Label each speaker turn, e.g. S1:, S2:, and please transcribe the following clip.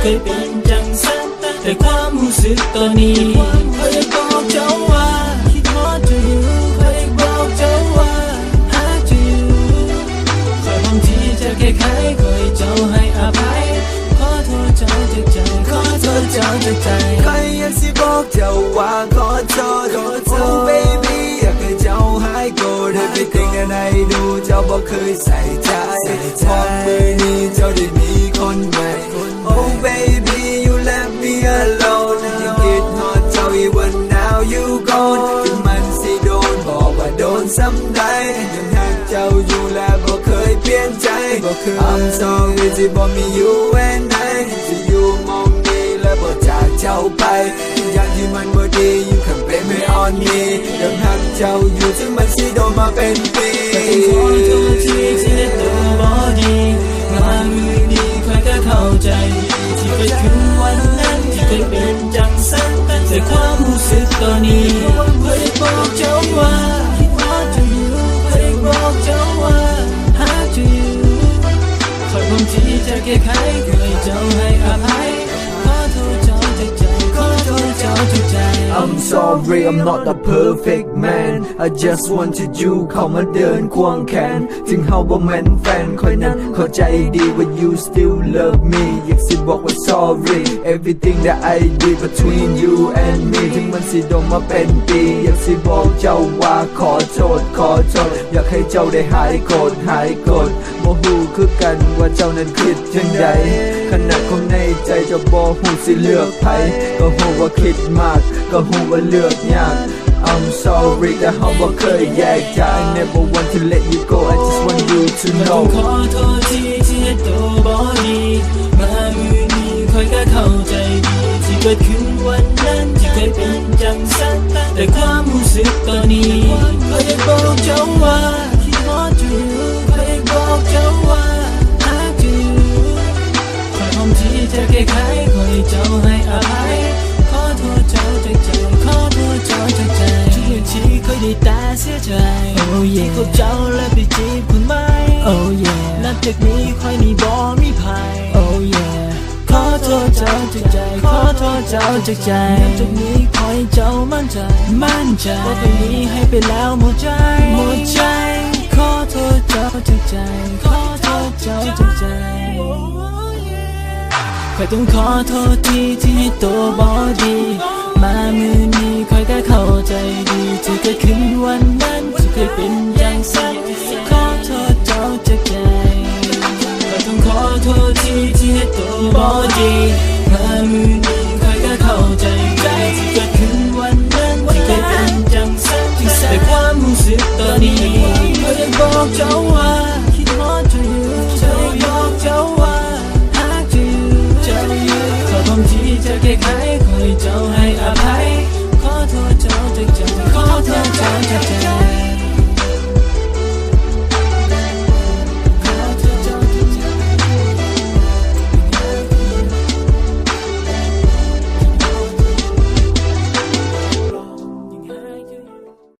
S1: เคยเป็นจังสันแต่ความรู้สึกตอนนี้เคยบอกเจ้าว่าคิดฮอดเธออยู่เคยบอกเจ้าว่าหาเธออยู่เคยพร้อมที่จะแก้ไขเคยเจ้าให้อภัยขอโทษเจ้าจากใจขอโทษเจ้าจากใจ
S2: ใครอยากสิบอกเจ้าว่าขอโทษ Oh baby อยากให้เจ้าหายโกรธ Everything that I do เจ้าบอกเคยใส่ใจพอมือนี้เจ้าได้มีคนใหม่ Oh baby you left me alone ยังคิดฮอดเจ้าอีกวัน now you gone ถึงมันสิโดนบอกว่าโดนซ้ำใดยังหักเจ้าอยู่และบอกเคยเปลี่ยนใจ I'm sorry ที่บอกมี you and I ที่อยู่มองนี้และบอกจากเจ้าไปอย่างที่มันบ่ดี you can blame me on me ยังหักเจ้าอยู่ถึงมันสิโดนมาเป็นปี
S1: ขอโทษที่ตัวบ่ดีมามือนี้ใครก็เข้าใจที่เคยคืนวันนั้นที่เคยเป็นจังสันแต่ความรู้สึกตอนนี้เคยบอกเจ้าว่าคิดฮอดเธออยู่เคยบอกเจ้าว่าหาเธออยู่คอยพร้อมที่จะแก้ไขเคยเจ้าให้อภัยขอโทษเจ้าจากใจขอโทษเจ้าจากใจ
S2: I'm sorry I'm not the perfect man I just wanted you เข้ามาเดินควงแขนถึงเฮาบ่แม่นแฟนคอยนั้นเข้าใจดีว่า you still love me อยากสิบอกว่า sorry everything that I did between you and me ถึงมันสิโดนมาเป็นปีอยากสิบอกเจ้าว่าขอโทษอยากให้เจ้าได้หายโกรธบ่ฮู้คือกันว่าเจ้านั้นคิดจังใดขนาดคนในใจเจ้าบ่ฮู้สิเลือกไผก็ฮู้ว่าคิดมากก็ฮู้ว่าเลือกยาก I'm sorry แต่เฮาบ่เคยแยกจาก I never want to let you go I just want you to know
S1: ขอโทษที่ตัวบ่ดีมามือนี้คอยก็เข้าใจดีที่เกิดขึ้นวันนั้นที่เคยเป็นจังสันแต่ความรู้สึกตอนนี้เคยบอกเจ้าว่าคิดฮอดเธออยู่เคยบอกเจ้าว่าหาเธออยู่คอยพร้อมที่จะแก้ไขคอยเจ้าให้อภัยขอโทษเจ้าจากใจขอโทษเจ้าจากใจทุกที่เคยได้แต่เสียใจ Oh yeah ที่คบเจ้าและไปจีบคนใหม่ Oh yeah นับจากนี้ค่อยมีบ่มีภัย Oh yeah ขอโทษเจ้าจากใจขอโทษเจ้าจากใจนับจากนี้ขอให้เจ้ามั่นใจว่าคนนี้ให้ไปแล้วหมดใจขอโทษเจ้าจากใจขอโทษเจ้าจากใจคอยต้องขอโทษที่ตัวบ่ดีมามือนี้คอยก็เข้าใจดีที่เกิดขึ้นวันนั้นที่เคย